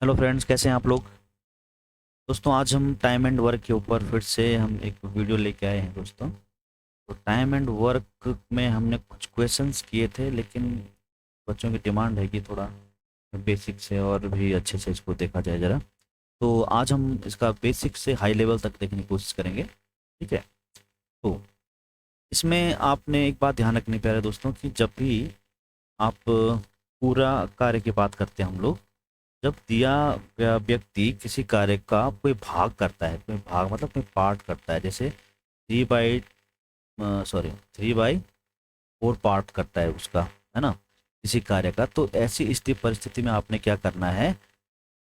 Hello friends, कैसे हैं आप लोग। दोस्तों आज हम टाइम एंड वर्क के ऊपर फिर से हम एक वीडियो लेके आए हैं दोस्तों। तो टाइम एंड वर्क में हमने कुछ क्वेश्चंस किए थे, लेकिन बच्चों की डिमांड है कि थोड़ा बेसिक से और भी अच्छे से इसको देखा जाए ज़रा। तो आज हम इसका बेसिक से हाई लेवल तक देखने की कोशिश करेंगे, ठीक है। तो इसमें आपने एक बात ध्यान रखनी प्यारे दोस्तों कि जब भी आप पूरा कार्य की बात करते हैं हम लोग, जब दिया गया व्यक्ति किसी कार्य का कोई भाग करता है, कोई भाग मतलब कोई पार्ट करता है, जैसे 3/4 पार्ट करता है उसका, है ना, किसी कार्य का, तो ऐसी स्थिति परिस्थिति में आपने क्या करना है,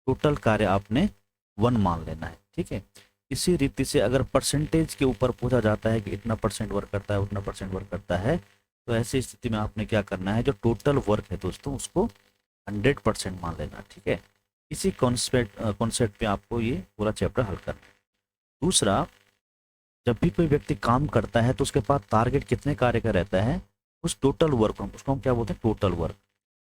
टोटल कार्य आपने 1 मान लेना है, ठीक है। इसी रीति से अगर परसेंटेज के ऊपर पूछा जाता है कि इतना परसेंट वर्क करता है, उतना परसेंट वर्क करता है, तो ऐसी स्थिति में आपने क्या करना है, जो टोटल वर्क है दोस्तों उसको 100% मान लेना, ठीक है। इसी कॉन्सेप्ट पे आपको ये पूरा चैप्टर हल करना है। दूसरा, जब भी कोई व्यक्ति काम करता है तो उसके पास टारगेट कितने कार्य का रहता है, उस टोटल वर्क उसको हम क्या बोलते हैं, टोटल वर्क।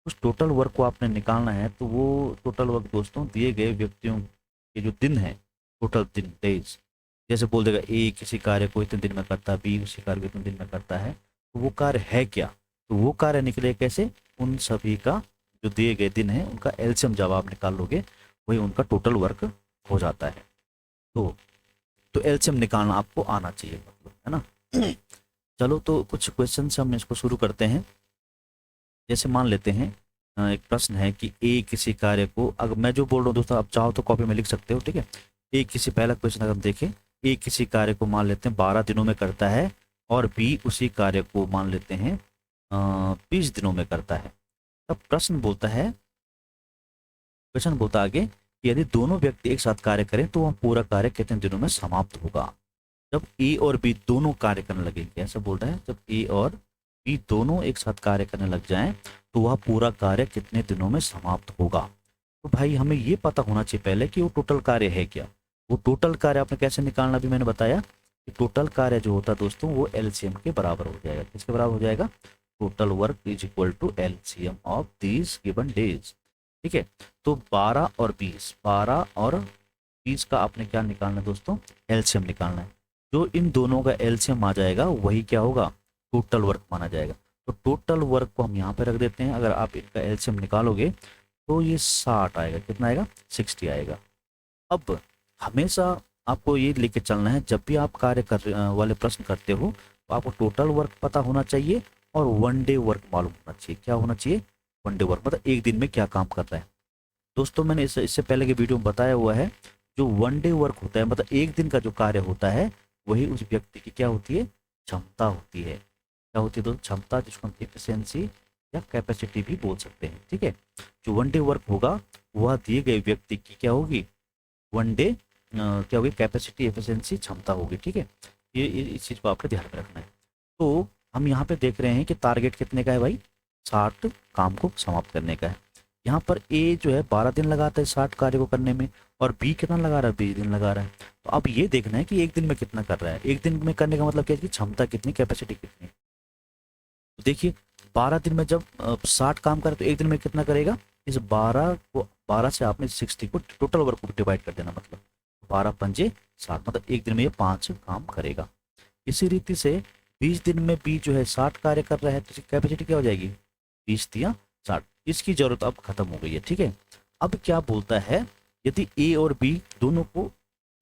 उस टोटल वर्क को आपने निकालना है, तो वो टोटल वर्क दोस्तों दिए गए व्यक्तियों के जो दिन है, टोटल दिन, डेज, जैसे बोल देगा ए किसी कार्य को इतने दिन में करता है, बी उसी कार्य को इतने दिन में करता है, तो वो कार्य है क्या, तो वो कार्य निकले कैसे, उन सभी का जो दिए गए दिन है उनका एलसीएम जब आप निकाल लोगे, वही उनका टोटल वर्क हो जाता है। तो एलसीएम निकालना आपको आना चाहिए, मतलब, है ना। चलो, तो कुछ क्वेश्चन से हम इसको शुरू करते हैं। जैसे मान लेते हैं एक प्रश्न है कि ए किसी कार्य को, अगर मैं जो बोल रहा हूँ दोस्तों आप चाहो तो कॉपी में लिख सकते हो, ठीक है। ए किसी, पहला क्वेश्चन अगर हम देखें, ए किसी कार्य को मान लेते हैं 12 दिनों में करता है, और बी उसी कार्य को मान लेते हैं 20 दिनों में करता है। तब प्रश्न बोलता आगे कि यदि दोनों व्यक्ति एक साथ कार्य करें तो वह पूरा कार्य कितने दिनों में समाप्त होगा। जब ए और बी दोनों कार्य करने लगेंगे, ऐसा बोल रहा है, जब ए और बी दोनों एक साथ कार्य करने लग जाएं तो वह पूरा कार्य कितने दिनों में समाप्त होगा। तो भाई हमें ये पता होना चाहिए पहले कि वो टोटल कार्य है क्या। वो टोटल कार्य आपने कैसे निकालना भी मैंने बताया कि टोटल कार्य जो होता है दोस्तों वो एलसीएम के बराबर हो जाएगा। किसके बराबर हो जाएगा, total work is equal to LCM of these given days, ठीक है। तो 12 और 20 का आपने क्या निकालना है दोस्तों, एलसीएम निकालना है। जो इन दोनों का एलसीएम आ जाएगा वही क्या होगा, टोटल वर्क माना जाएगा। तो टोटल वर्क को हम यहाँ पे रख देते हैं। अगर आप इनका एलसीएम निकालोगे तो ये 60 आएगा, कितना आएगा, 60 आएगा। अब हमेशा आपको ये लेके चलना है, जब भी आप कार्य कर वाले प्रश्न करते हो तो आपको टोटल वर्क पता होना चाहिए और 1 डे वर्क मालूम होना चाहिए। क्या होना चाहिए, 1 डे वर्क, मतलब एक दिन में क्या काम कर रहा है। दोस्तों मैंने इससे पहले के वीडियो में बताया हुआ है, जो 1 डे वर्क होता है, मतलब एक दिन का जो कार्य होता है, वही उस व्यक्ति की क्या होती है, क्षमता होती है। क्या होती है दोस्तों, क्षमता, जिसको हम एफिशिएंसी या कैपेसिटी भी बोल सकते हैं, ठीक है। जो 1 डे वर्क होगा वह दिए गए व्यक्ति की क्या होगी, 1 डे क्या होगी, कैपेसिटी, एफिशिएंसी, क्षमता होगी, ठीक है। ये इस चीज़ को आपको ध्यान में रखना है। तो हम यहाँ पे देख रहे हैं कि टारगेट कितने का है भाई, 60 काम को समाप्त करने का है। यहाँ पर ए जो है 12 दिन लगाता है 60 कार्य को करने में, और बी कितना लगा रहा है, 20 दिन लगा रहा है। तो अब ये देखना है कि एक दिन में कितना कर रहा है। एक दिन में करने का मतलब क्या है कि क्षमता कितनी, कैपेसिटी कितनी। तो देखिए 12 दिन में जब 60 काम करे तो एक दिन में कितना करेगा, इस 12 से आपने 60 को टोटल वर्क को डिवाइड कर देना, मतलब 12×5 = 60, मतलब एक दिन में ये 5 काम करेगा। इसी रीति से 20 दिन में बी जो है 60 कार्य कर रहा है, तो इसकी कैपेसिटी क्या हो जाएगी, 20×3 = 60। इसकी जरूरत अब खत्म हो गई है, ठीक है। अब क्या बोलता है, यदि ए और बी दोनों को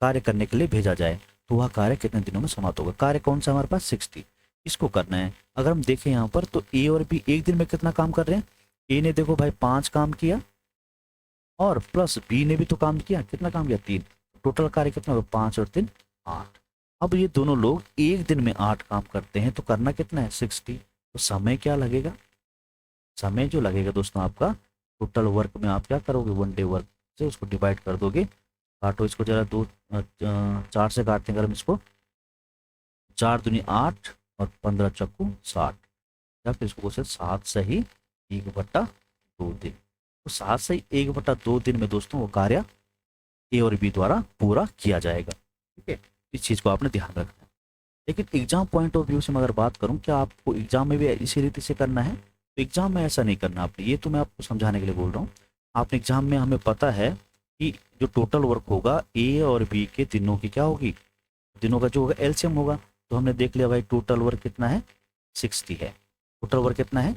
कार्य करने के लिए भेजा जाए तो वह कार्य कितने दिनों में समाप्त होगा। कार्य कौन सा हमारे पास, 60, इसको करना है। अगर हम देखें यहाँ पर तो ए और बी एक दिन में कितना काम कर रहे हैं, ए ने देखो भाई 5 काम किया, और प्लस बी ने भी तो काम किया, कितना काम किया, 3। टोटल कार्य कितना होगा, 5 और 3 8। अब ये दोनों लोग एक दिन में 8 काम करते हैं, तो करना कितना है, 60। तो समय क्या लगेगा, समय जो लगेगा दोस्तों आपका टोटल वर्क में, आप क्या करोगे, 1 डे वर्क से उसको डिवाइड कर दोगे। काटो इसको जरा, 4 से काटते हैं अगर हम इसको, 4×2 = 8 और 15×4 = 60, या फिर इसको बोलते 7 से ही 1/2 दिन। तो 7 से 1/2 दिन में दोस्तों वो कार्य ए और बी द्वारा पूरा किया जाएगा, ठीक है। इस चीज़ को आपने ध्यान रखना है। लेकिन एग्जाम पॉइंट ऑफ व्यू से मैं अगर बात करूं, क्या आपको एग्जाम में भी इसी रीति से करना है, तो एग्जाम में ऐसा नहीं करना आपने, ये तो मैं आपको समझाने के लिए बोल रहा हूँ। आपने एग्जाम में, हमें पता है कि जो टोटल वर्क होगा ए और बी के दिनों की क्या होगी, दिनों का जो होगा एलसीएम होगा। तो हमने देख लिया भाई टोटल वर्क कितना है, 60 है। टोटल वर्क कितना है,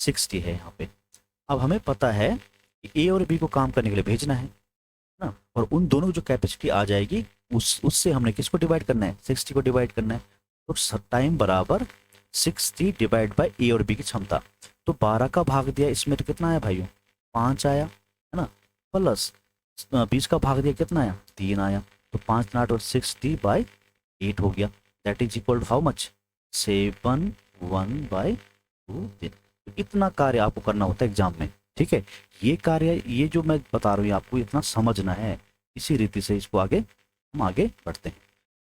60 है यहाँ पे। अब हमें पता है कि ए और बी को काम करने के लिए भेजना है ना, और उन दोनों की जो कैपेसिटी आ जाएगी उससे हमने किसको डिवाइड करना है, 60 को डिवाइड करना है। तो टाइम बराबर 60 डिवाइड बाय ए और बी की क्षमता। तो 12 का भाग दिया इसमें तो कितना आया भाइयों, 5 आया है ना, प्लस 20 का भाग दिया कितना आया, 3 आया। तो 5 नाट और 60/8 हो गया। That is equal to how much, 7/1/2 दिन। तो इतना कार्य आपको करना होता है एग्जाम में, ठीक है। ये कार्य, ये जो मैं बता रहा हूँ आपको इतना समझना है, इसी रीति से इसको आगे हम आगे बढ़ते हैं।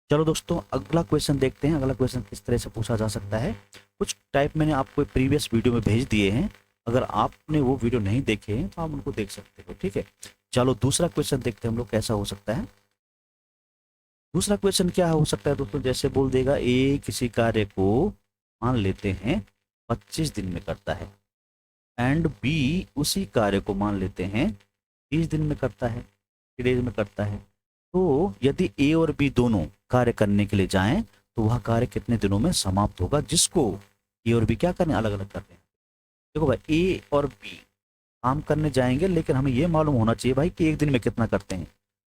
चलो दोस्तों अगला क्वेश्चन देखते हैं। अगला क्वेश्चन किस तरह से पूछा जा सकता है, कुछ टाइप मैंने आपको प्रीवियस वीडियो में भेज दिए हैं, अगर आपने वो वीडियो नहीं देखे हैं तो आप उनको देख सकते हो, ठीक है। चलो दूसरा क्वेश्चन देखते हैं हम लोग कैसा हो सकता है। दूसरा क्वेश्चन क्या हो सकता है दोस्तों, जैसे बोल देगा ए किसी कार्य को मान लेते हैं 25 दिन में करता है, एंड बी उसी कार्य को मान लेते हैं 30 दिन में करता है, 30 डेज में करता है। तो यदि ए और बी दोनों कार्य करने के लिए जाएं तो वह कार्य कितने दिनों में समाप्त होगा, जिसको ए और बी क्या करने, अलग अलग करते हैं। देखो भाई ए और बी काम करने जाएंगे, लेकिन हमें ये मालूम होना चाहिए भाई कि एक दिन में कितना करते हैं,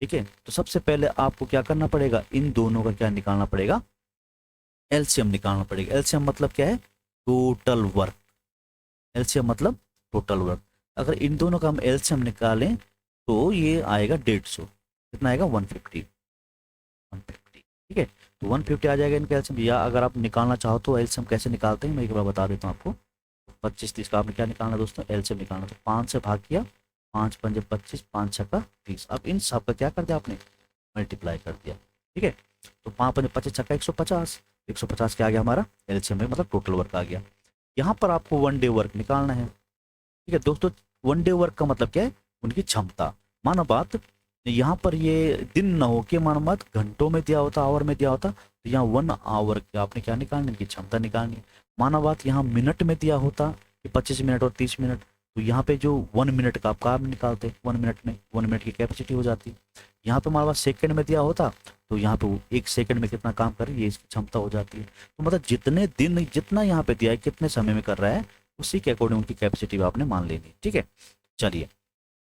ठीक है। तो सबसे पहले आपको क्या करना पड़ेगा, इन दोनों का क्या निकालना पड़ेगा, एलसीएम निकालना पड़ेगा। एलसीएम मतलब क्या है, टोटल वर्क। एलसीएम मतलब टोटल वर्क। अगर इन दोनों का हम एलसीएम निकालें तो ये आएगा 150, कितना आएगा 150, 150, ठीक है। तो 150 आ जाएगा इनका एलसीएम। या अगर आप निकालना चाहो तो एलसीएम कैसे निकालते हैं मैं एक बार बता देता हूँ आपको। 25 30 का आपने क्या निकालना दोस्तों, एलसीएम निकालना। तो 5 से भाग किया, 5 पंजे 25, 5 छक्का 30। अब इन सब का क्या कर दिया आपने, मल्टीप्लाई कर दिया, ठीक है। तो 5 पंजे 25 छक्का 150, 150 क्या आ गया हमारा एलसीएम में, मतलब टोटल वर्क आ गया। यहाँ पर आपको 1 डे वर्क निकालना है, ठीक है दोस्तों। 1 डे वर्क का मतलब क्या है, उनकी क्षमता। माना बात यहाँ पर ये दिन न हो के मानो बात घंटों में दिया होता, आवर में दिया होता, तो यहाँ 1 आवर का आपने क्या निकालना, इनकी क्षमता निकालनी है। माना बात यहाँ मिनट में दिया होता कि 25 मिनट और 30 मिनट, तो यहाँ पे जो 1 मिनट का आप काम निकालते, 1 मिनट में 1 मिनट की कैपेसिटी हो जाती। यहाँ पे हमारे पास सेकंड में दिया होता तो यहाँ पे 1 सेकंड में कितना काम करे ये इसकी क्षमता हो जाती है। तो मतलब जितने दिन, जितना यहाँ पे दिया है कितने समय में कर रहा है, उसी के अकॉर्डिंग उनकी कैपेसिटी आपने मान लेनी, ठीक है। चलिए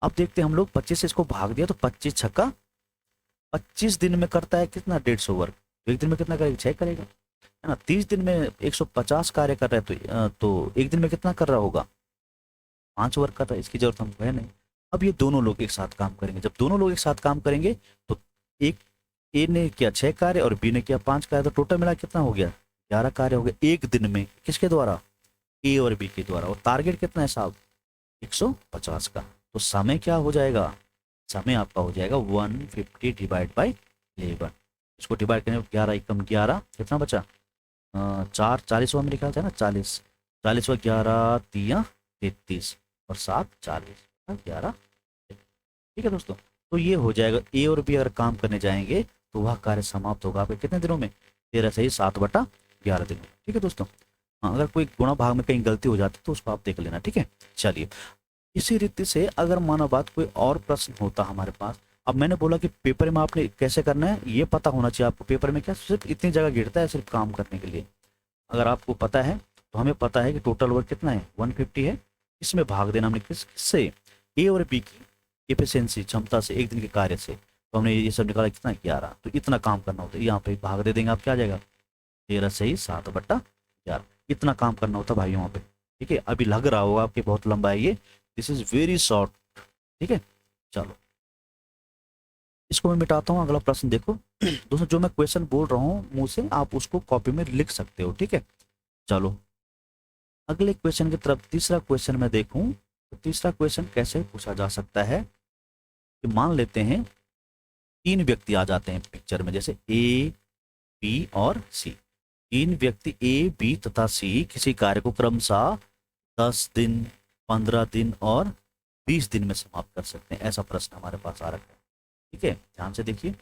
अब देखते हैं हम लोग, 25 से इसको भाग दिया तो 25 छक्का 25 दिन में करता है कितना, 150 वर्क। तो एक दिन में कितना करेगा, 6 करेगा, है ना। 30 दिन में 150 कार्य कर रहा है तो एक दिन में कितना कर रहा होगा, 5 वर्क कर रहा है। इसकी जरूरत हमको है नहीं। अब ये दोनों लोग एक साथ काम करेंगे। जब दोनों लोग एक साथ काम करेंगे तो एक ए ने किया 6 कार्य और बी ने किया 5 कार्य, तो टोटल मिला कितना हो गया, 11 कार्य हो गए एक दिन में, किसके द्वारा, ए और बी के द्वारा। और टारगेट कितना है साहब, 150 का। तो समय क्या हो जाएगा, समय आपका हो जाएगा 150 डिवाइड बाई 11। इसको डिवाइड करें 11 एकम 11, कितना बचा, 4 40वां में लिखा था ना, 40, 40वां 11 तिया 33 और 7 40, 11, ठीक है दोस्तों। तो ये हो जाएगा, ए और बी अगर काम करने जाएंगे तो वह कार्य समाप्त होगा आपके कितने दिनों में, 13 से ही 7/11 दिनों, ठीक है दोस्तों। हाँ अगर कोई गुणा भाग में कहीं गलती हो जाती तो उसको आप देख लेना, ठीक है। चलिए इसी रीति से अगर माना बात कोई और प्रश्न होता हमारे पास। अब मैंने बोला कि पेपर में आपने कैसे करना है ये पता होना चाहिए आपको। पेपर में क्या सिर्फ इतनी जगह गिरता है सिर्फ काम करने के लिए, अगर आपको पता है तो हमें पता है कि टोटल वर्क कितना है 150 है। इसमें भाग देना हमने किससे, ए और बी की एफिशिएंसी क्षमता से, एक दिन के कार्य से। तो हमने ये सब निकाला कितना 11, तो इतना काम करना होता है। यहाँ पे भाग दे देंगे आप, क्या आ जाएगा 13 से ही 7/11। इतना काम करना होता भाई वहाँ पे, ठीक है। अभी लग रहा होगा आपके बहुत लंबा है ये, दिस इज वेरी शॉर्ट, ठीक है। चलो इसको मैं मिटाता हूँ। अगला प्रश्न देखो दोस्तों, जो मैं क्वेश्चन बोल रहा हूँ मुंह से आप उसको कॉपी में लिख सकते हो, ठीक है। चलो अगले क्वेश्चन की तरफ, तीसरा क्वेश्चन में देखूं तो तीसरा क्वेश्चन कैसे पूछा जा सकता है कि मान लेते हैं 3 व्यक्ति आ जाते हैं पिक्चर में, जैसे ए बी और सी। 3 व्यक्ति ए बी तथा सी किसी कार्य को क्रमशः 10 दिन 15 दिन और 20 दिन में समाप्त कर सकते हैं, ऐसा प्रश्न हमारे पास आ रखा है, ठीक है। ध्यान से देखिए।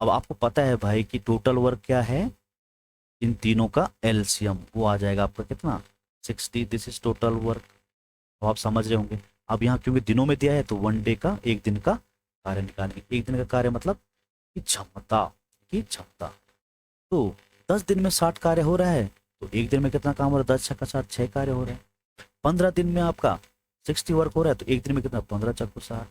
अब आपको पता है भाई कि टोटल वर्क क्या है, इन तीनों का एलसीएम वो आ जाएगा आपका कितना 60, दिस इज टोटल वर्क। तो आप समझ रहे होंगे। अब यहाँ क्योंकि दिनों में दिया है तो 1 डे का, एक दिन का कार्य निकालेंगे। एक दिन का कार्य मतलब कि क्षमता, की क्षमता। तो 10 दिन में 60 कार्य हो रहा है, तो एक दिन में कितना काम हो रहा है? 10 छक्का 60, 6 कार्य हो रहे हैं। 15 दिन में आपका 60 वर्क हो रहा है, तो एक दिन में कितना? 15 चक्कू 60।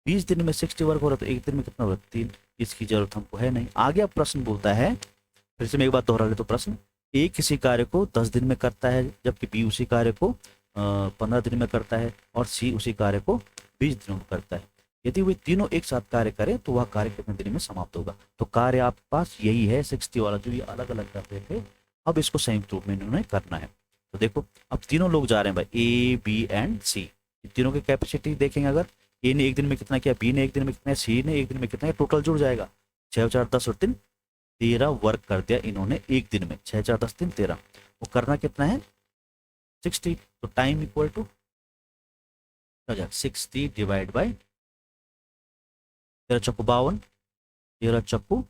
20 दिन में 60 वर्क हो रहा है, तो एक दिन में कितना हो रहा है? 3। इसकी जरूरत हमको है नहीं। आगे अब प्रश्न बोलता है, फिर से मैं एक बात दोहरा ले तो प्रश्न, ए किसी कार्य को 10 दिन में करता है, जबकि बी उसी कार्य को 15 दिन में करता है, और सी उसी कार्य को 20 दिनों में करता है। यदि वे तीनों एक साथ कार्य करें तो वह कार्य कितने दिन में समाप्त होगा? तो कार्य आपके पास यही है 60 वाला, जो ये अलग अलग कर रहे थे, अब इसको संयुक्त रूप में इन्होंने करना है। तो देखो अब तीनों लोग जा रहे हैं भाई, ए बी एंड सी। तीनों की कैपेसिटी देखेंगे, अगर ए ने एक दिन में कितना किया, बी ने एक दिन में कितना, सी ने एक दिन में कितना, टोटल जुड़ जाएगा। 6 4 10 और 3 13 वर्क कर दिया इन्होंने एक दिन में। 6 4 10 3 13, वो करना कितना है? 60। तो time equal to 60 divide by 13 चक्कू 52, 13 चक्कू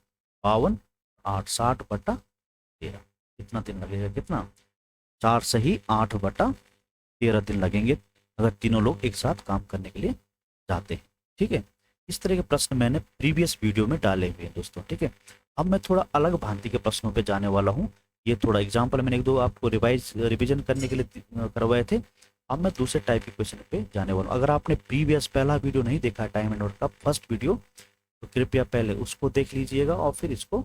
52, 8 60 बटा 13। कितना दिन लगेगा? कितना? 4 सही 8 बटा 13 दिन लगेंगे, अगर तीनों लोग एक साथ काम करने के लिए जाते हैं। ठीक है, इस तरह के प्रश्न मैंने प्रीवियस वीडियो में डाले हुए हैं दोस्तों। ठीक है, अब मैं थोड़ा अलग भांति के प्रश्नों पे जाने वाला हूँ। ये थोड़ा एग्जाम्पल मैंने एक दो आपको रिविजन करने के लिए करवाए थे। अब मैं दूसरे टाइप के क्वेश्चन पे जाने वाला हूँ। अगर आपने प्रीवियस पहला वीडियो नहीं देखा है टाइम एंड वर्क का फर्स्ट वीडियो, तो कृपया पहले उसको देख लीजिएगा और फिर इसको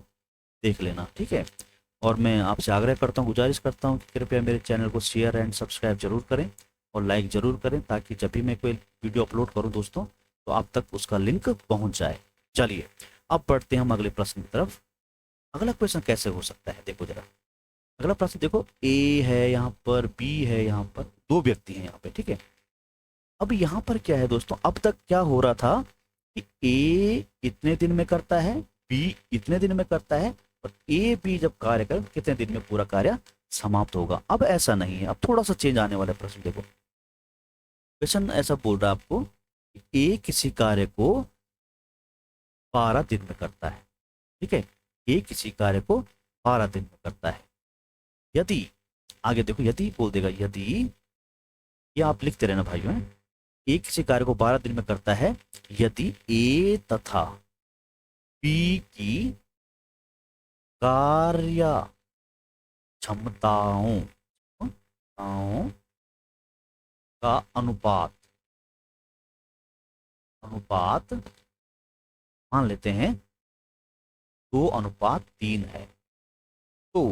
देख लेना। ठीक है, और मैं आपसे आग्रह करता हूँ, गुजारिश करता हूँ कि कृपया मेरे चैनल को शेयर एंड सब्सक्राइब जरूर करें और लाइक ज़रूर करें, ताकि जब भी मैं कोई वीडियो अपलोड करूं दोस्तों, तो आप तक उसका लिंक पहुंच जाए। चलिए अब बढ़ते हैं हम अगले प्रश्न की तरफ। अगला क्वेश्चन कैसे हो सकता है? देखो जरा, अगला प्रश्न देखो, ए है यहाँ पर, बी है यहाँ पर, दो व्यक्ति हैं यहाँ पे। ठीक है, अब यहाँ पर क्या है दोस्तों, अब तक क्या हो रहा था कि ए इतने दिन में करता है, बी इतने दिन में करता है, और ए बी जब कार्य करे कितने दिन में पूरा कार्य समाप्त होगा। अब ऐसा नहीं है, अब थोड़ा सा चेंज आने वाला प्रश्न देखो। क्वेश्चन ऐसा बोल रहा है आपको, ए किसी कार्य को 12 दिन में करता है। ठीक है, ए किसी कार्य को 12 दिन में करता है। यदि, आगे देखो, यदि बोल देगा, यदि, ये आप लिखते रहना भाइयों, ए किसी कार्य को 12 दिन में करता है यदि ए तथा बी की कार्य क्षमताओं का अनुपात मान लेते हैं 2:3 है, तो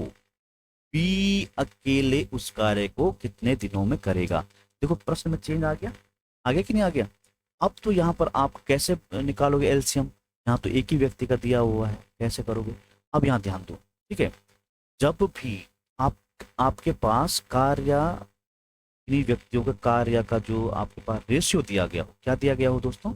बी अकेले उस कार्य को कितने दिनों में करेगा? देखो प्रश्न में चेंज आ गया कि नहीं आ गया? अब तो यहाँ पर आप कैसे निकालोगे एलसीएम? यहाँ तो एक ही व्यक्ति का दिया हुआ है, कैसे करोगे? अब यहाँ ध्यान दो। ठीक है, जब भी आपके पास कार्य, इन्हीं व्यक्तियों के कार्य का जो आपके पास रेशियो दिया गया हो, क्या दिया गया हो दोस्तों?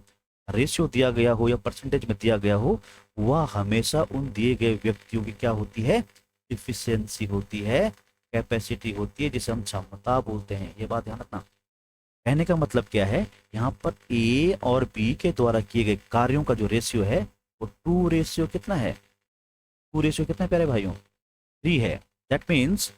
रेशियो दिया गया हो या परसेंटेज में दिया गया हो, वह हमेशा उन दिए गए व्यक्तियों की क्या होती है? इफिशियंसी होती है, कैपेसिटी होती है, जिसे हम क्षमता बोलते हैं। ये बात ध्यान रखना। कहने का मतलब क्या है, यहाँ पर ए और बी के द्वारा किए गए कार्यों का जो रेशियो है वो 2 रेशियो कितना है? 2 रेशियो कितना है प्यारे भाइयों? 3 है। दैट मीन्स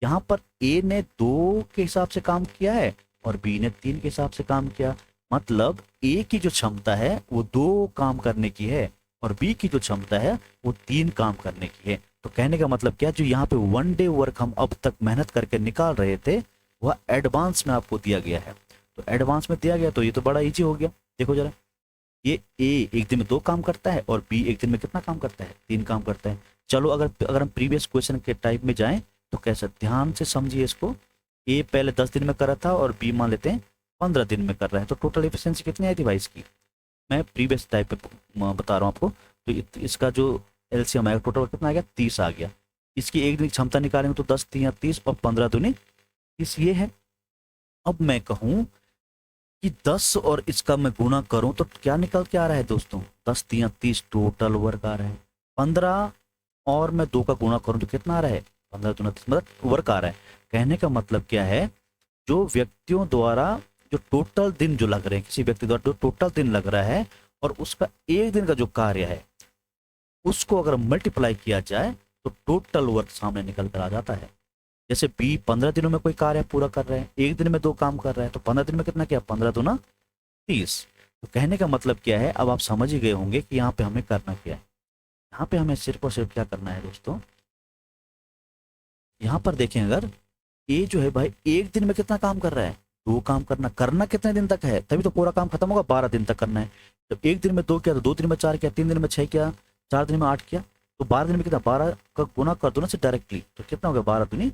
यहाँ पर ए ने 2 के हिसाब से काम किया है और बी ने 3 के हिसाब से काम किया। मतलब ए की जो क्षमता है वो 2 काम करने की है और बी की जो क्षमता है वो 3 काम करने की है। तो कहने का मतलब क्या, जो यहाँ पे 1 डे वर्क हम अब तक मेहनत करके निकाल रहे थे, वह एडवांस में आपको दिया गया है। तो एडवांस में दिया गया तो ये तो बड़ा इजी हो गया। देखो जरा, ये ए एक दिन में 2 काम करता है और बी एक दिन में कितना काम करता है? 3 काम करता है। चलो अगर हम प्रीवियस क्वेश्चन के टाइप में जाएं तो कैसे, ध्यान से समझिए इसको। ए पहले 10 दिन में कर रहा था और बी मान लेते हैं 15 दिन में कर रहा है, तो टोटल एफिशिएंसी कितनी आई थी भाई इसकी? मैं प्रीवियस टाइप पे बता रहा हूँ आपको। तो इसका जो एलसीएम आएगा टोटल कितना आ गया? 30 आ गया। इसकी एक दिन क्षमता निकालेंगे तो 10 3 30 और 15 दूनी 30 ये है। अब मैं कहूँ कि 10 और इसका मैं गुणा करूं तो क्या निकल के आ रहा है दोस्तों? 10 3 30 टोटल वर्क आ रहा है। 15 और मैं 2 का गुणा करूं तो कितना आ रहा है? 15 दूना 30, मतलब वर्क आ रहा है। कहने का मतलब क्या है, जो व्यक्तियों द्वारा जो टोटल दिन जो लग रहे हैं, किसी व्यक्ति द्वारा जो टोटल दिन लग रहा है और उसका एक दिन का जो कार्य है, उसको अगर मल्टीप्लाई किया जाए तो टोटल वर्क सामने निकल कर आ जाता है। जैसे बी 15 दिनों में कोई कार्य पूरा कर रहे हैं, एक दिन में 2 काम कर रहे हैं, तो 15 दिन में कितना किया? 15 दूना 30। तो कहने का मतलब क्या है, अब आप समझ ही गए होंगे कि यहाँ पे हमें करना क्या है। यहाँ पे हमें सिर्फ और सिर्फ क्या करना है दोस्तों, यहाँ पर देखें अगर ए जो है भाई एक दिन में कितना काम कर रहा है, दो काम करना कितने दिन तक है, तभी तो पूरा काम खत्म होगा, 12 दिन तक करना है। जब एक दिन में दो किया तो 2 दिन में 4 किया, 3 दिन में 6 किया, 4 दिन में 8 किया, तो 12 दिन में कितना, 12 का गुना कर दो ना से डायरेक्टली, तो कितना हो गया, 12 दूनी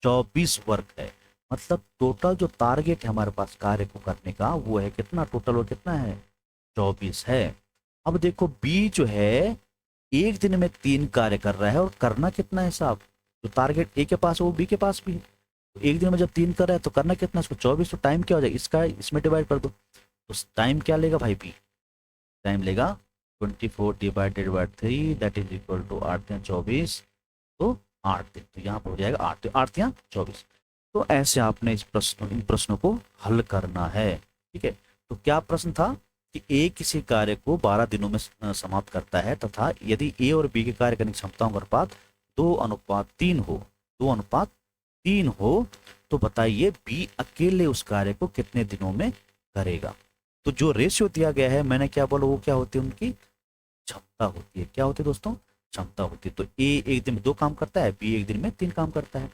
24 वर्क है। मतलब टोटल जो टारगेट है हमारे पास कार्य को करने का वो है कितना, टोटल वो कितना है, 24 है। अब देखो बी जो है एक दिन में 3 कार्य कर रहा है और करना कितना है साहब, जो टारगेट ए के पास है वो बी के पास भी है। तो एक दिन में जब 3 कर रहा है तो करना कितना है इसको, 24। तो टाइम क्या हो जाएगा इसका, इसमें डिवाइड कर दो, तो टाइम क्या लेगा भाई बी, टाइम लेगा 24 divided by 3 that is equal to 8×24, तो 8 दिन, तो यहाँ पर हो जाएगा 8, 8×24। तो ऐसे आपने इन प्रश्नों को हल करना है। ठीक है, तो क्या प्रश्न था कि ए किसी कार्य को 12 दिनों में समाप्त करता है तथा यदि ए और बी के कार्य करने की क्षमताओं का अनुपात 2:3 हो, 2:3 हो, तो बताइए बी अकेले उस कार्य को कितने दिनों में करेगा। तो जो रेशियो दिया गया है मैंने क्या बोला, वो क्या होती है, उनकी क्षमता होती है। क्या होती है दोस्तों, क्षमता होती है। तो ए एक दिन में 2 काम करता है, बी एक दिन में 3 काम करता है।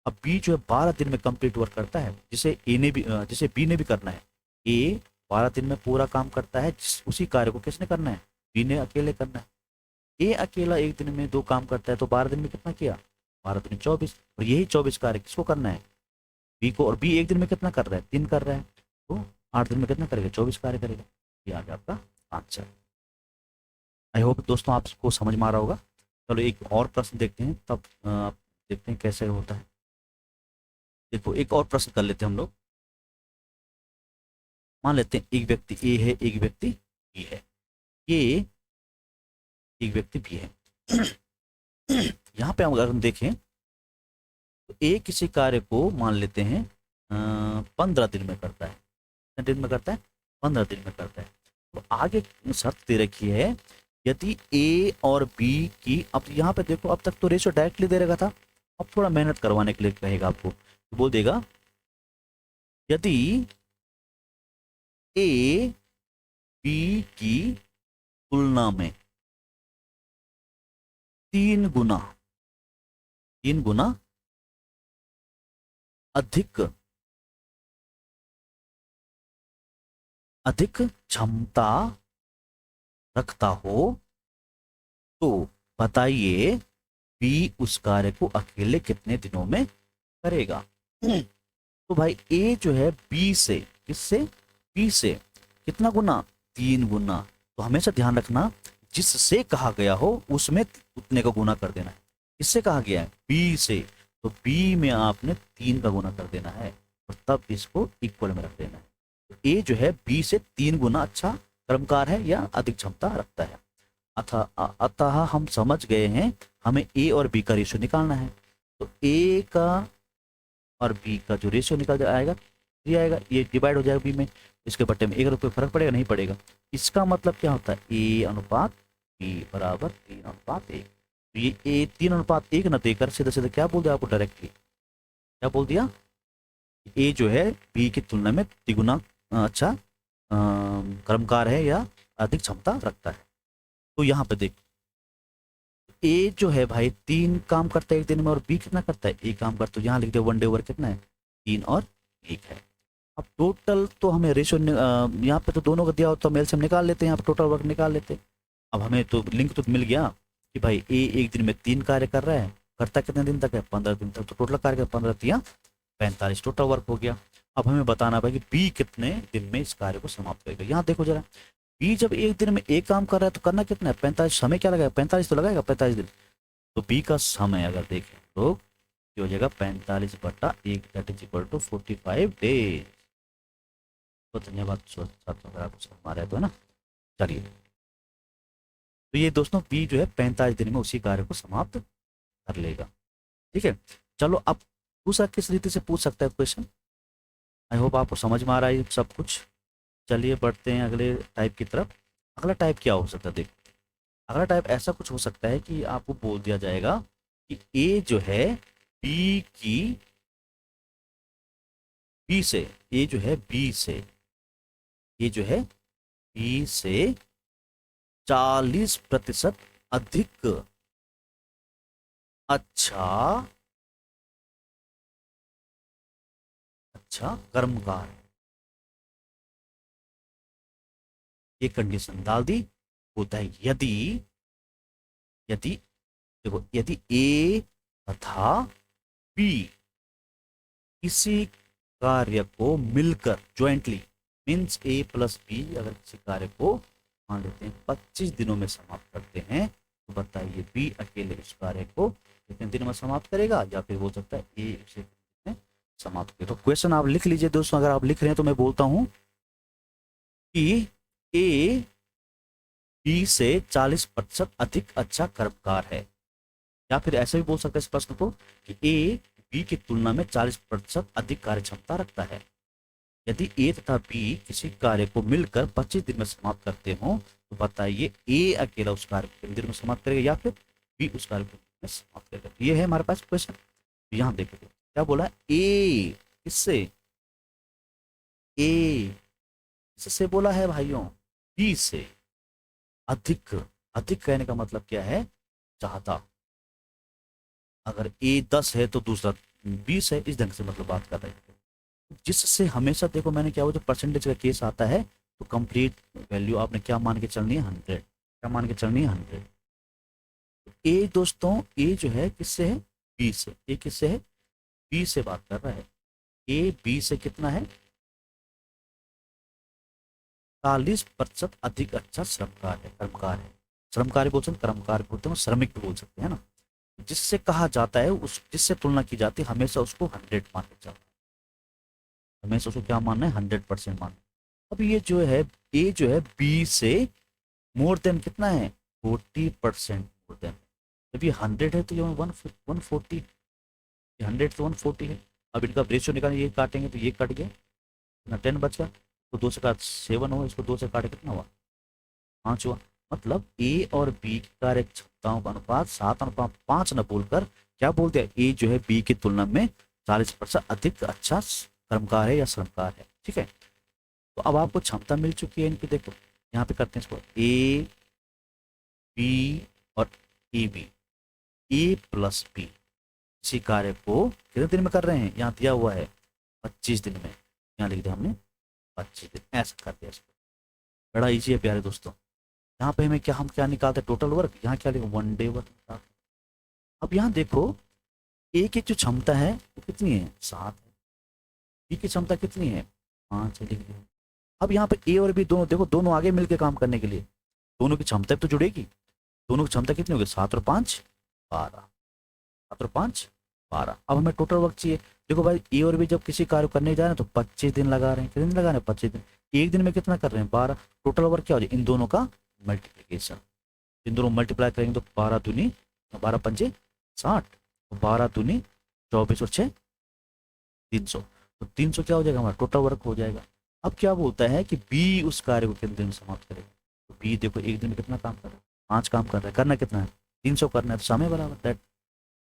अब बी जो है 12 दिन में कंप्लीट वर्क करता है, जिसे ए ने भी जिसे बी ने भी करना है। ए 12 दिन में पूरा काम करता है, उसी कार्य को किसने करना है, बी ने अकेले करना है। ए अकेला एक दिन में 2 काम करता है, तो 12 दिन में कितना किया, 12×3 = 24, और यही 24 कार्य किसको करना है, बी को। और बी एक दिन में कितना कर रहा है, 3 कर रहा है, तो 8 दिन में कितना करेगा, 24 कार्य करेगा। ये आ गया आपका आंसर। आई होप दोस्तों आपको समझ में आ रहा होगा। चलो एक और प्रश्न देखते हैं, तब आप देखते हैं कैसे होता है। देखो एक और प्रश्न कर लेते हैं हम लोग। मान लेते हैं एक व्यक्ति ए है, एक व्यक्ति बी है, ये एक व्यक्ति बी है। यहाँ पे हम अगर हम देखें तो ए किसी कार्य को मान लेते हैं 15 दिन में करता है, कितने दिन में करता है, 15 दिन में करता है। तो आगे शर्त दे रखी है, यदि ए और बी की, अब यहाँ पे देखो अब तक तो रेशियो डायरेक्टली दे रखा था, अब थोड़ा मेहनत करवाने के लिए कहेगा आपको, तो बोल देगा यदि ए बी की तुलना में 3 गुना अधिक क्षमता रखता हो, तो बताइए बी उस कार्य को अकेले कितने दिनों में करेगा। तो भाई ए जो है बी से, किससे, बी से कितना गुना, 3 गुना। तो हमेशा ध्यान रखना जिससे कहा गया हो उसमें उतने का गुना कर देना है। किससे कहा गया है, बी से, तो बी में आपने 3 का गुना कर देना है और तब इसको इक्वल में रख देना है। तो ए जो है बी से 3 गुना अच्छा कर्मकार है या अधिक क्षमता रखता है। अतः हम समझ गए हैं हमें ए और बी का रेशियो निकालना है। तो ए का और बी का जो रेशियो निकल आएगा, ये आएगा, ये डिवाइड हो जाएगा बी में, इसके बट्टे में 1 रुपये फर्क पड़ेगा, नहीं पड़ेगा। इसका मतलब क्या होता है, ए अनुपात बी बराबर 3:1। तो ये ए 3:1 न देकर सीधे सीधे क्या बोल दिया आपको, डायरेक्टली क्या बोल दिया, ए जो है बी की तुलना में 3 गुना अच्छा कर्मकार है या अधिक क्षमता रखता है। तो यहाँ पे देख ए जो है भाई 3 काम करता है एक दिन में और बी कितना करता है, 1 काम करता है। तो यहाँ लिख दो 1/2 कितना है, 3 और 1 है। अब टोटल तो हमें रेशियो यहाँ पे तो दोनों का दिया हो तो हम एलसीएम निकाल लेते हैं, यहाँ पे टोटल वर्क निकाल लेते हैं। अब हमें तो लिंक तो मिल गया कि भाई ए एक दिन में 3 कार्य कर रहा है, करता कितने दिन तक है, 15 दिन तक। तो टोटल कार्य 15×3 = 45 टोटल वर्क हो गया। अब हमें बताना भाई कि बी कितने दिन में इस कार्य को समाप्त करेगा। यहाँ देखो जरा, बी जब एक दिन में एक काम कर रहा है तो करना कितना है, 45। समय क्या लगाएगा, 45 तो लगाएगा, 45 दिन। तो बी का समय अगर देखें तो ये हो जाएगा 45/1 that is equal to 45 days. तो धन्यवाद साथियों, अगर आपको समझ आ रहा है तो, है ना। चलिए, तो ये दोस्तों बी जो है 45 दिन में उसी कार्य को समाप्त कर लेगा। ठीक है, चलो अब दूसरा किस रीति से पूछ सकता है क्वेश्चन। आई होप आपको समझ में आ रहा है सब कुछ। चलिए बढ़ते हैं अगले टाइप की तरफ। अगला टाइप क्या हो सकता है, देखो अगला टाइप ऐसा कुछ हो सकता है कि आपको बोल दिया जाएगा कि ए जो है बी की, बी से, ए जो है बी से, ये जो है बी से 40% अधिक अच्छा कर्मकार। ये कंडीशन डाल दी। होता है यदि, यदि देखो, यदि ए तथा बी किसी कार्य को मिलकर ज्वाइंटली, मीन्स ए प्लस बी अगर किसी कार्य को मान लेते हैं 25 दिनों में समाप्त करते हैं, तो बताइए बी अकेले उस कार्य को कितने दिन में समाप्त करेगा, या फिर हो सकता है ए उसे कितने में समाप्त करे। तो क्वेश्चन आप लिख लीजिए दोस्तों, अगर आप लिख रहे हैं तो मैं बोलता हूं कि ए बी से 40% अधिक अच्छा कर्मकार है, या फिर ऐसे भी बोल सकते हैं इस प्रश्न को कि ए बी की तुलना में 40% अधिक कार्य क्षमता रखता है। यदि ए तथा बी किसी कार्य को मिलकर 25 दिन में समाप्त करते हो, तो बताइए ए अकेला उस कार्य को कितने दिन में समाप्त करेगा, या फिर बी उस कार्य को में समाप्त करेगा। ये है हमारे पास क्वेश्चन। यहाँ देखो क्या बोला, ए किससे, ए किससे बोला है भाइयों, बी से। अधिक, अधिक कहने का मतलब क्या है, ज्यादा। अगर ए 10 है तो दूसरा 20 है, इस ढंग से मतलब बात कर रहे हैं। जिससे हमेशा देखो, मैंने क्या, वो जो परसेंटेज का केस आता है तो कंप्लीट वैल्यू आपने क्या मान के चलनी है, 100। क्या मान के चलनी है, 100। ए दोस्तों, ए जो है किससे है, बी से। ए किससे है, बी से बात कर रहा है। ए बी से कितना है, 40% अधिक अच्छा श्रमकार है, कर्मकार है। श्रमकार बोल सकते, कर्मकार बोलते हैं, श्रमिक भी बोल सकते हैं ना। जिससे कहा जाता है, उस जिससे तुलना की जाती है, हमेशा उसको 100 मान के चलना, हमेशा उसको क्या मानना है, 100% मानना। अब ये जो है ए जो है बी से मोर देन कितना है, 40% मोर देन। जब ये 100 है तो ये 140, 100 तो 140 है। अब इनका रेशियो निकालें, ये काटेंगे तो ये कट गया ना, 10 बच गया। तो 2 से काट 7 हुआ, इसको 2 से काटे कितना हुआ, 5 हुआ। मतलब ए और बी की कार्य क्षमताओं का अनुपात 7:5 न बोलकर क्या बोल दिया, ए जो है बी की तुलना में 40% अधिक अच्छा कर्मकार है या श्रमकार है। ठीक है, तो अब आपको क्षमता मिल चुकी है इनकी। देखो यहाँ पे करते हैं इसको, ए बी और A B, A plus B इसी कार्य को कितने दिन में कर रहे हैं, यहाँ दिया हुआ है 25 दिन में, यहाँ लिख दिया हमने 25 दिन, ऐसा कर दिया इसको। बड़ा इजी है प्यारे दोस्तों। यहाँ पे हमें क्या, हम क्या निकालते हैं, टोटल वर्क। यहाँ क्या लिखो, 1 डे वर्क। अब यहाँ देखो ए की जो क्षमता है वो कितनी है, 7 है। बी की क्षमता कितनी है, 5 है, लिख दिया। अब यहाँ पे ए और बी दोनों देखो, दोनों आगे मिलके काम करने के लिए दोनों की क्षमता तो जुड़ेगी। दोनों की क्षमता कितनी होगी, 7 और 5 12, 7 और 5 12। अब हमें टोटल वर्क चाहिए। देखो भाई, ए और बी जब किसी कार्य करने जा रहे हैं तो 25 दिन लगा रहे हैं। कितने दिन लगा रहे हैं, 25 दिन। एक दिन में कितना कर रहे हैं, 12। टोटल वर्क क्या हो जाए, इन दोनों का मल्टीप्लीकेशन। इन दोनों मल्टीप्लाई करेंगे तो 12 दूनी 12 पंजे 60, 12 दूनी 24 और 6 300। तो 300 क्या हो जाएगा, हमारा टोटल वर्क हो जाएगा। अब क्या बोलता है कि बी उस कार्य को कितने दिन में समाप्त करेगा। तो बी देखो एक दिन में कितना काम कर रहा है, 5 काम कर रहा है। करना कितना है, 300 करना है, तो समय बराबर दैट।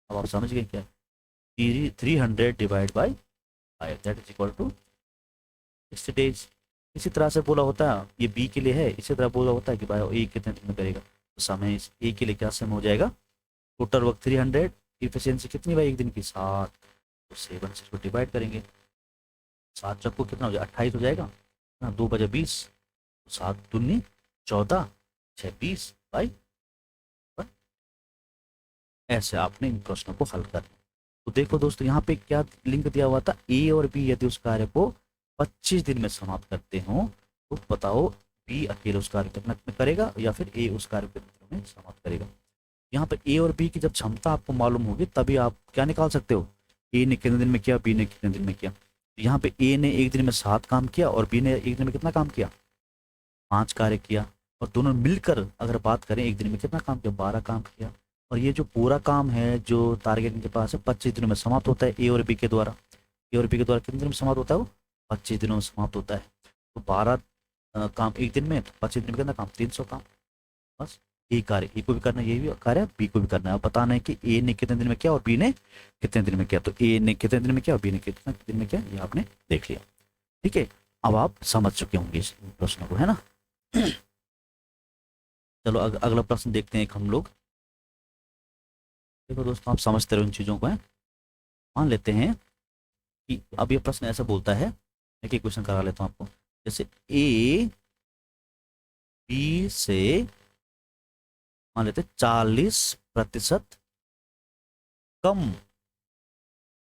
अब आप समझ गए क्या है, 300 divide by 5 that is equal to 60 days. इसी तरह से बोला होता है, ये बी के लिए है, इसी तरह बोला होता है कि भाई ए कितने दिन में करेगा। तो समय इस ए के लिए क्या समय हो जाएगा, टोटल वर्क 300, इफिशियंसी कितनी भाई एक दिन की 7। तो 7 से इसको डिवाइड करेंगे, 7 चक्को कितना हो जाएगा, 28 हो जाएगा ना, 2 बजे 20, 7 दूनी 14, 6 20 बाई। ऐसे आपने इन प्रश्नों को हल करना। तो देखो दोस्तों, यहाँ पे क्या लिंक दिया हुआ था, ए और बी यदि उस कार्य को 25 दिन में समाप्त करते हो, तो बताओ बी अकेले उस कार्य कितना में करेगा, या फिर ए उस कार्य को कितने दिनों में समाप्त करेगा। यहाँ पे ए और बी की जब क्षमता आपको मालूम होगी, तभी आप क्या निकाल सकते हो, ए ने कितने दिन में किया, बी ने कितने दिन में किया। तो यहाँ पे ए ने एक दिन में 7 काम किया और बी ने एक दिन में कितना काम किया, 5 कार्य किया। और दोनों मिलकर अगर बात करें, एक दिन में कितना काम किया, 12 काम किया। और ये जो पूरा काम है जो टारगेट इनके पास है, 25 दिनों में समाप्त होता है ए और बी के द्वारा। ए और बी के द्वारा कितने दिन में समाप्त होता है, वो 25 दिनों में समाप्त होता है। तो 12 काम एक दिन में, तो 25 दिन में कितना काम, 300 काम। बस यही कार्य ए को भी करना है, यही भी कार्य बी को भी करना है। अब बताना है कि ए ने कितने दिन में किया और बी ने कितने दिन में किया। तो ए ने कितने दिन में किया और बी ने कितने दिन में किया, ये आपने देख लिया। ठीक है, अब आप समझ चुके होंगे इस प्रश्न को, है ना। चलो अगला प्रश्न देखते हैं एक हम लोग। देखो दोस्तों, आप समझते रहो इन चीज़ों को, है। मान लेते हैं कि अब ये प्रश्न ऐसा बोलता है, एक एक क्वेश्चन करा लेता हूँ आपको। जैसे ए बी से मान लेते 40% कम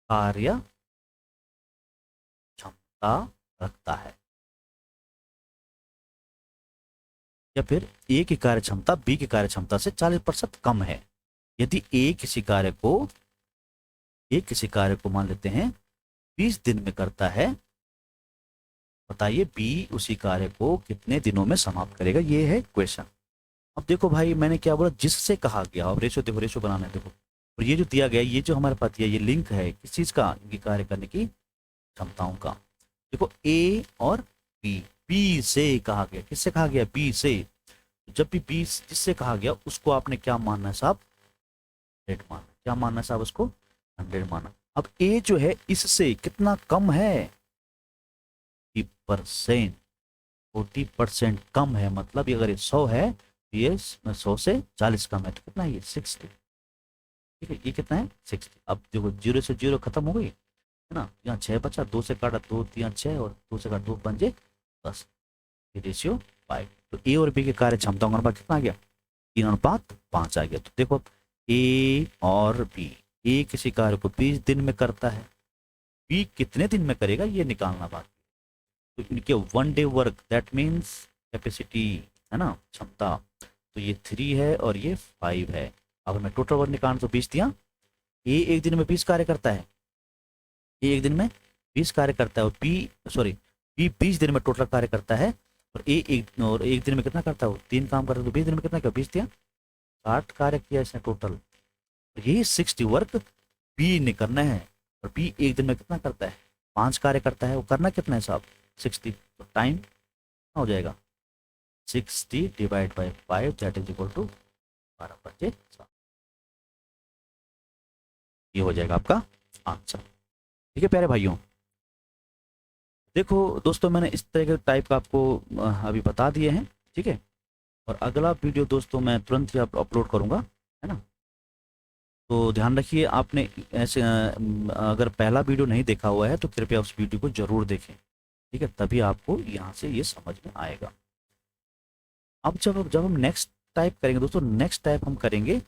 कार्य क्षमता रखता है, या फिर ए की कार्य क्षमता बी की कार्य क्षमता से 40% कम है। यदि ए किसी कार्य को मान लेते हैं 20 दिन में करता है, बताइए बी उसी कार्य को कितने दिनों में समाप्त करेगा। ये है क्वेश्चन। अब देखो भाई, मैंने क्या बोला, जिससे कहा गया, अब रेशो देखो, रेशो बनाना है देखो, और ये जो दिया गया, ये जो हमारे पास दिया, ये लिंक है किस चीज का, इनकी कार्य करने की क्षमताओं का। देखो ए और बी, बी से कहा गया, किससे कहा गया, बी से। जब भी बी जिससे कहा गया उसको आपने क्या मानना है साहब, 100 माना। क्या मानना है साहब, उसको 100 माना। अब ए जो है इससे कितना कम है, 40%, 40% कम है। मतलब अगर ये 100 है, ये 100 से 40 कम है, तो कितना है ये 60। ठीक है, ये कितना है 60। अब देखो 0 से 0 खत्म हो गई, है ना। यहाँ 6 बचा, 2 से काटा 2 3 6, और 2 से काटा 2 5 10, ये रेशियो 5। तो ए और बी के कार्य क्षमताओं का अनुपात कितना आ गया, 3:5 आ गया। तो देखो ए और बी, ए किसी कार्य को 20 दिन में करता है, बी कितने दिन में करेगा ये निकालना बात। तो इनके 1 day work, that means capacity, है ना, क्षमता। तो ये 3 है और ये 5 है। अब मैं टोटल वर्क निकालना, तो 20 दिया। ए एक दिन में 20 कार्य करता है, ए एक दिन में 20 कार्य करता है, और बी 20 दिन में टोटल कार्य करता है, और एक दिन में कितना करता है, वो 3 काम करता है। तो 20 दिन में कितना किया, 20 दिया, 60 कार्य किया इसने टोटल। यही 60 वर्क बी ने करना है, और बी एक दिन में कितना करता है, 5 कार्य करता है। वो करना कितना है साहब, 60। तो टाइम हो जाएगा 60 divide by 5, that is equal to 12/7। ये हो जाएगा आपका आंसर। ठीक है प्यारे भाइयों, देखो दोस्तों, मैंने इस तरह के टाइप का आपको अभी बता दिए हैं। ठीक है, और अगला वीडियो दोस्तों मैं तुरंत ही अपलोड करूंगा, है ना। तो ध्यान रखिए, आपने ऐसे अगर पहला वीडियो नहीं देखा हुआ है तो कृपया उस वीडियो को जरूर देखें। ठीक है, तभी आपको यहाँ से ये समझ में आएगा। अब जब हम नेक्स्ट टाइप करेंगे दोस्तों, नेक्स्ट टाइप हम करेंगे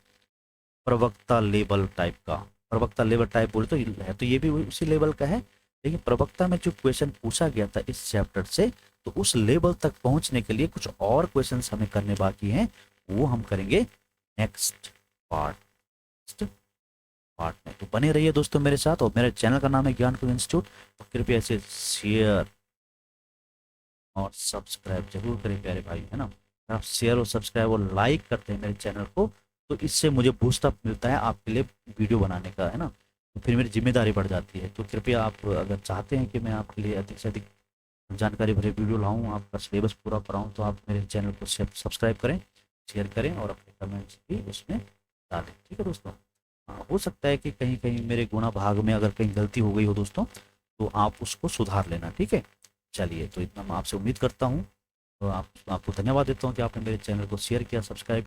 प्रवक्ता लेवल टाइप का। प्रवक्ता लेवल टाइप बोले तो है, तो ये भी उसी लेवल का है, लेकिन प्रवक्ता में जो क्वेश्चन पूछा गया था इस चैप्टर से, तो उस लेवल तक पहुंचने के लिए कुछ और क्वेश्चन हमें करने बाकी हैं, वो हम करेंगे नेक्स्ट पार्ट में। तो बने रहिए दोस्तों मेरे साथ, और मेरे चैनल का नाम है ज्ञान कुंज इंस्टीट्यूट। तो कृपया इसे शेयर और सब्सक्राइब जरूर करें प्यारे भाई, है ना। आप शेयर और सब्सक्राइब और लाइक करते हैं मेरे चैनल को, तो इससे मुझे बूस्ट अप मिलता है आपके लिए वीडियो बनाने का, है ना। तो फिर मेरी जिम्मेदारी बढ़ जाती है। तो कृपया आप अगर चाहते हैं कि मैं आपके लिए अधिक से अधिक जानकारी भरे वीडियो लाऊं, आपका सिलेबस पूरा कराऊं, तो आप मेरे चैनल को सब्सक्राइब करें, शेयर करें, और अपने कमेंट्स भी उसमें डालें। ठीक है दोस्तों, हाँ, हो सकता है कि कहीं कहीं मेरे गुणा भाग में अगर कहीं गलती हो गई हो दोस्तों, तो आप उसको सुधार लेना। ठीक है, चलिए, तो इतना मैं आपसे उम्मीद करता हूँ। तो आपको धन्यवाद देता हूँ कि आपने मेरे चैनल को शेयर किया, सब्सक्राइब